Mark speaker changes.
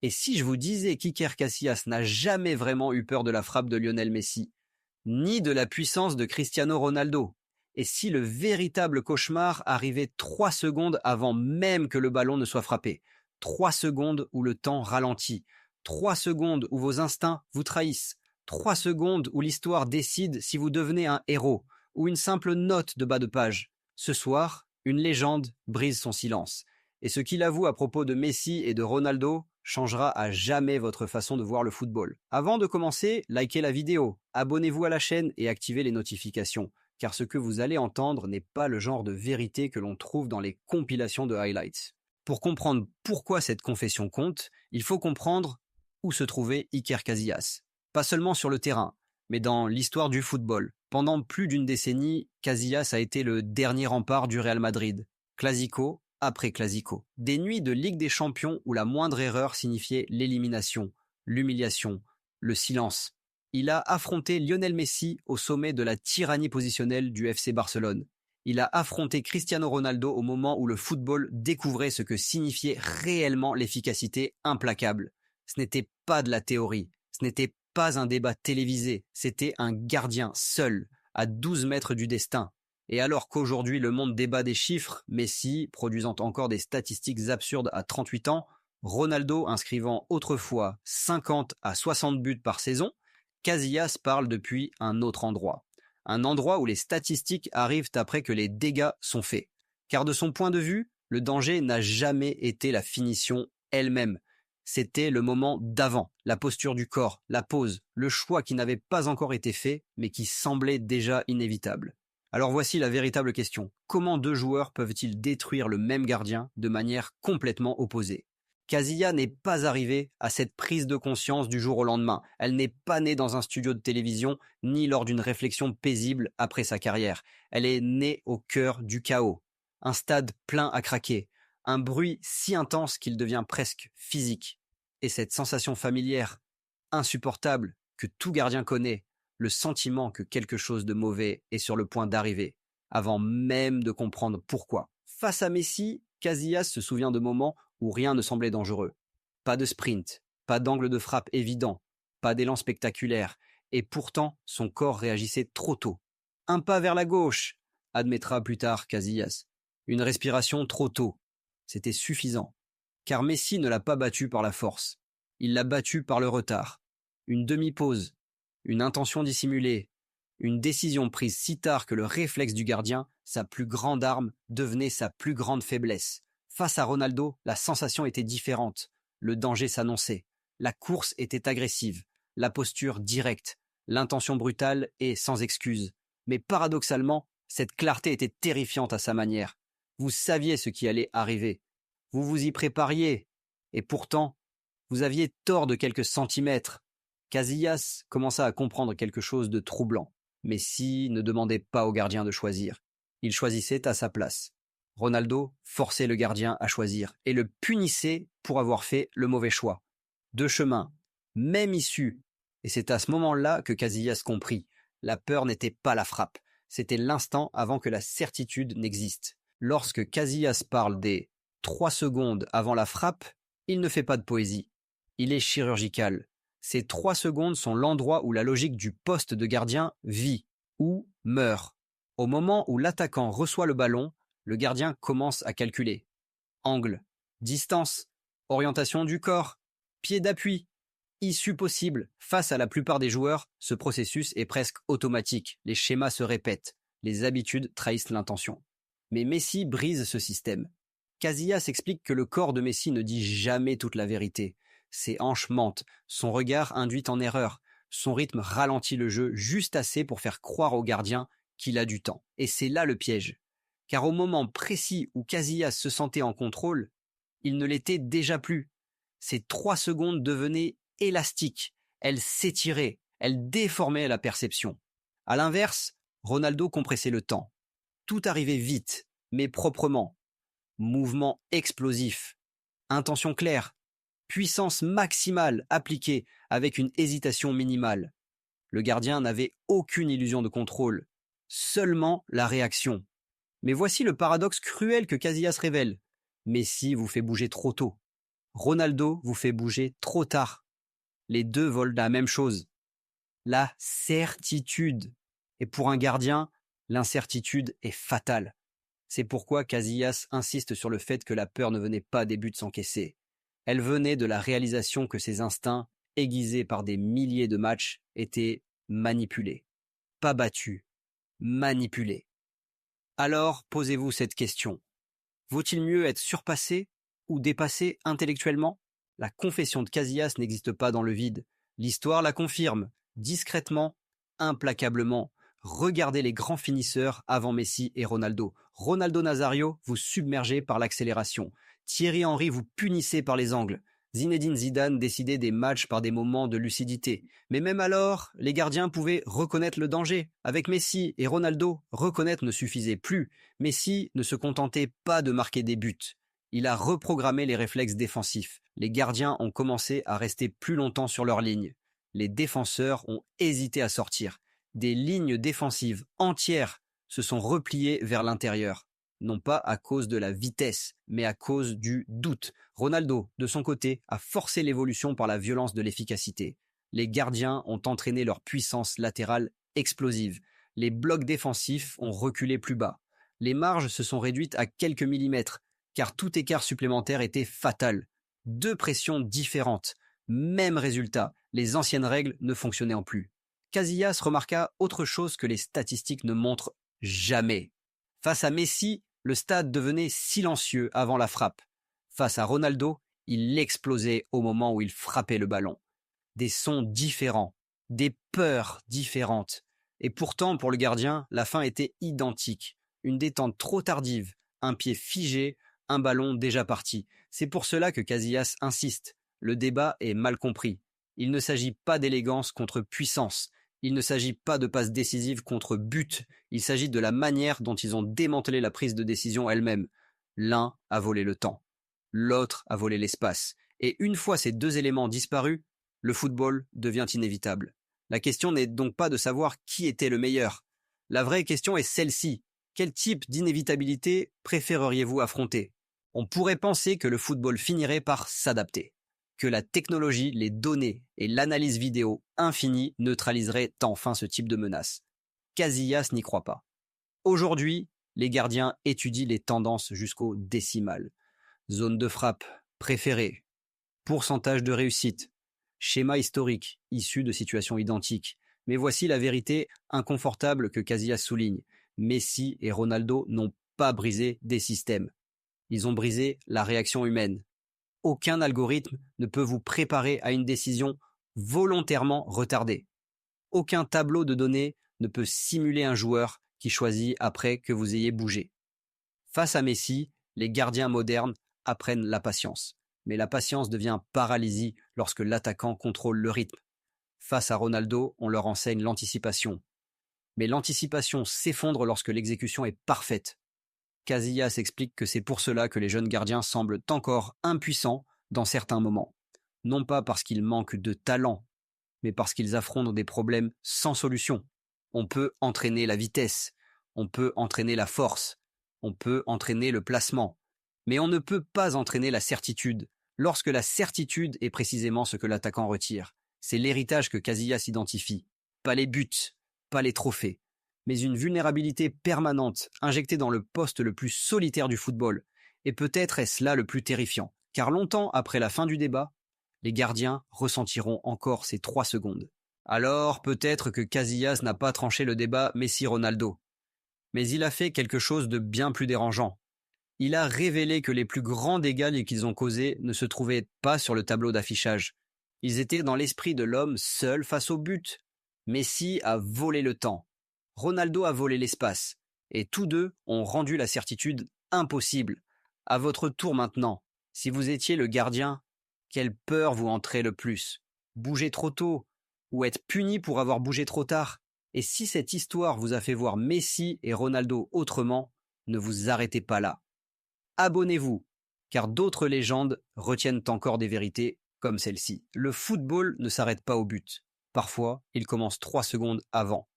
Speaker 1: Et si je vous disais qu'Iker Casillas n'a jamais vraiment eu peur de la frappe de Lionel Messi, ni de la puissance de Cristiano Ronaldo? Et si le véritable cauchemar arrivait 3 secondes avant même que le ballon ne soit frappé? 3 secondes où le temps ralentit. 3 secondes où vos instincts vous trahissent. 3 secondes où l'histoire décide si vous devenez un héros ou une simple note de bas de page. Ce soir, une légende brise son silence. Et ce qu'il avoue à propos de Messi et de Ronaldo changera à jamais votre façon de voir le football. Avant de commencer, likez la vidéo, abonnez-vous à la chaîne et activez les notifications, car ce que vous allez entendre n'est pas le genre de vérité que l'on trouve dans les compilations de highlights. Pour comprendre pourquoi cette confession compte, il faut comprendre où se trouvait Iker Casillas. Pas seulement sur le terrain, mais dans l'histoire du football. Pendant plus d'une décennie, Casillas a été le dernier rempart du Real Madrid. Clasico après Clasico. Des nuits de Ligue des Champions où la moindre erreur signifiait l'élimination, l'humiliation, le silence. Il a affronté Lionel Messi au sommet de la tyrannie positionnelle du FC Barcelone. Il a affronté Cristiano Ronaldo au moment où le football découvrait ce que signifiait réellement l'efficacité implacable. Ce n'était pas de la théorie, ce n'était pas un débat télévisé, c'était un gardien seul, à 12 mètres du destin. Et alors qu'aujourd'hui le monde débat des chiffres, Messi produisant encore des statistiques absurdes à 38 ans, Ronaldo inscrivant autrefois 50 à 60 buts par saison, Casillas parle depuis un autre endroit. Un endroit où les statistiques arrivent après que les dégâts sont faits. Car de son point de vue, le danger n'a jamais été la finition elle-même. C'était le moment d'avant, la posture du corps, la pose, le choix qui n'avait pas encore été fait, mais qui semblait déjà inévitable. Alors voici la véritable question. Comment deux joueurs peuvent-ils détruire le même gardien de manière complètement opposée? Casillas n'est pas arrivé à cette prise de conscience du jour au lendemain. Elle n'est pas née dans un studio de télévision, ni lors d'une réflexion paisible après sa carrière. Elle est née au cœur du chaos. Un stade plein à craquer. Un bruit si intense qu'il devient presque physique. Et cette sensation familière, insupportable, que tout gardien connaît, le sentiment que quelque chose de mauvais est sur le point d'arriver, avant même de comprendre pourquoi. Face à Messi, Casillas se souvient de moments où rien ne semblait dangereux. Pas de sprint, pas d'angle de frappe évident, pas d'élan spectaculaire, et pourtant son corps réagissait trop tôt. Un pas vers la gauche, admettra plus tard Casillas. Une respiration trop tôt. C'était suffisant. Car Messi ne l'a pas battu par la force. Il l'a battu par le retard. Une demi-pause, une intention dissimulée, une décision prise si tard que le réflexe du gardien, sa plus grande arme, devenait sa plus grande faiblesse. Face à Ronaldo, la sensation était différente. Le danger s'annonçait. La course était agressive, la posture directe, l'intention brutale et sans excuse. Mais paradoxalement, cette clarté était terrifiante à sa manière. Vous saviez ce qui allait arriver. Vous vous y prépariez. Et pourtant, vous aviez tort de quelques centimètres. Casillas commença à comprendre quelque chose de troublant. Messi ne demandait pas au gardien de choisir. Il choisissait à sa place. Ronaldo forçait le gardien à choisir et le punissait pour avoir fait le mauvais choix. Deux chemins, même issue. Et c'est à ce moment-là que Casillas comprit. La peur n'était pas la frappe. C'était l'instant avant que la certitude n'existe. Lorsque Casillas parle des 3 secondes avant la frappe, il ne fait pas de poésie. Il est chirurgical. Ces 3 secondes sont l'endroit où la logique du poste de gardien vit ou meurt. Au moment où l'attaquant reçoit le ballon, le gardien commence à calculer. Angle, distance, orientation du corps, pied d'appui, issue possible. Face à la plupart des joueurs, ce processus est presque automatique. Les schémas se répètent, les habitudes trahissent l'intention. Mais Messi brise ce système. Casillas explique que le corps de Messi ne dit jamais toute la vérité. Ses hanches mentent, son regard induit en erreur, son rythme ralentit le jeu juste assez pour faire croire au gardien qu'il a du temps. Et c'est là le piège. Car au moment précis où Casillas se sentait en contrôle, il ne l'était déjà plus. Ces 3 secondes devenaient élastiques, elles s'étiraient, elles déformaient la perception. À l'inverse, Ronaldo compressait le temps. Tout arrivait vite, mais proprement. Mouvement explosif, intention claire, puissance maximale appliquée avec une hésitation minimale. Le gardien n'avait aucune illusion de contrôle, seulement la réaction. Mais voici le paradoxe cruel que Casillas révèle. Messi vous fait bouger trop tôt. Ronaldo vous fait bouger trop tard. Les deux volent la même chose, la certitude. Et pour un gardien, l'incertitude est fatale. C'est pourquoi Casillas insiste sur le fait que la peur ne venait pas des buts encaissés. Elle venait de la réalisation que ses instincts, aiguisés par des milliers de matchs, étaient manipulés. Pas battus, manipulés. Alors, posez-vous cette question. Vaut-il mieux être surpassé ou dépassé intellectuellement? La confession de Casillas n'existe pas dans le vide. L'histoire la confirme, discrètement, implacablement. Regardez les grands finisseurs avant Messi et Ronaldo. Ronaldo Nazario vous submergez par l'accélération. Thierry Henry vous punissez par les angles. Zinedine Zidane décidait des matchs par des moments de lucidité. Mais même alors, les gardiens pouvaient reconnaître le danger. Avec Messi et Ronaldo, reconnaître ne suffisait plus. Messi ne se contentait pas de marquer des buts. Il a reprogrammé les réflexes défensifs. Les gardiens ont commencé à rester plus longtemps sur leur ligne. Les défenseurs ont hésité à sortir. Des lignes défensives entières se sont repliées vers l'intérieur. Non pas à cause de la vitesse, mais à cause du doute. Ronaldo, de son côté, a forcé l'évolution par la violence de l'efficacité. Les gardiens ont entraîné leur puissance latérale explosive. Les blocs défensifs ont reculé plus bas. Les marges se sont réduites à quelques millimètres, car tout écart supplémentaire était fatal. Deux pressions différentes, même résultat, les anciennes règles ne fonctionnaient plus. Casillas remarqua autre chose que les statistiques ne montrent jamais. Face à Messi, le stade devenait silencieux avant la frappe. Face à Ronaldo, il explosait au moment où il frappait le ballon. Des sons différents, des peurs différentes. Et pourtant, pour le gardien, la fin était identique. Une détente trop tardive, un pied figé, un ballon déjà parti. C'est pour cela que Casillas insiste. Le débat est mal compris. Il ne s'agit pas d'élégance contre puissance. Il ne s'agit pas de passes décisives contre but. Il s'agit de la manière dont ils ont démantelé la prise de décision elle-même. L'un a volé le temps. L'autre a volé l'espace. Et une fois ces deux éléments disparus, le football devient inévitable. La question n'est donc pas de savoir qui était le meilleur. La vraie question est celle-ci. Quel type d'inévitabilité préféreriez-vous affronter? On pourrait penser que le football finirait par s'adapter, que la technologie, les données et l'analyse vidéo infinie neutraliseraient enfin ce type de menace. Casillas n'y croit pas. Aujourd'hui, les gardiens étudient les tendances jusqu'au décimal. Zone de frappe préférée, pourcentage de réussite, schéma historique issu de situations identiques. Mais voici la vérité inconfortable que Casillas souligne. Messi et Ronaldo n'ont pas brisé des systèmes. Ils ont brisé la réaction humaine. Aucun algorithme ne peut vous préparer à une décision volontairement retardée. Aucun tableau de données ne peut simuler un joueur qui choisit après que vous ayez bougé. Face à Messi, les gardiens modernes apprennent la patience. Mais la patience devient paralysie lorsque l'attaquant contrôle le rythme. Face à Ronaldo, on leur enseigne l'anticipation. Mais l'anticipation s'effondre lorsque l'exécution est parfaite. Casillas explique que c'est pour cela que les jeunes gardiens semblent encore impuissants dans certains moments. Non pas parce qu'ils manquent de talent, mais parce qu'ils affrontent des problèmes sans solution. On peut entraîner la vitesse, on peut entraîner la force, on peut entraîner le placement, mais on ne peut pas entraîner la certitude, lorsque la certitude est précisément ce que l'attaquant retire. C'est l'héritage que Casillas identifie, pas les buts, pas les trophées, mais une vulnérabilité permanente injectée dans le poste le plus solitaire du football. Et peut-être est-ce là le plus terrifiant, car longtemps après la fin du débat, les gardiens ressentiront encore ces 3 secondes. Alors peut-être que Casillas n'a pas tranché le débat Messi-Ronaldo, mais il a fait quelque chose de bien plus dérangeant. Il a révélé que les plus grands dégâts qu'ils ont causés ne se trouvaient pas sur le tableau d'affichage. Ils étaient dans l'esprit de l'homme seul face au but. Messi a volé le temps. Ronaldo a volé l'espace. Et tous deux ont rendu la certitude impossible. À votre tour maintenant. Si vous étiez le gardien, quelle peur vous entrait le plus? Bouger trop tôt ou être puni pour avoir bougé trop tard? Et si cette histoire vous a fait voir Messi et Ronaldo autrement, ne vous arrêtez pas là. Abonnez-vous, car d'autres légendes retiennent encore des vérités comme celle-ci. Le football ne s'arrête pas au but. Parfois, il commence 3 secondes avant.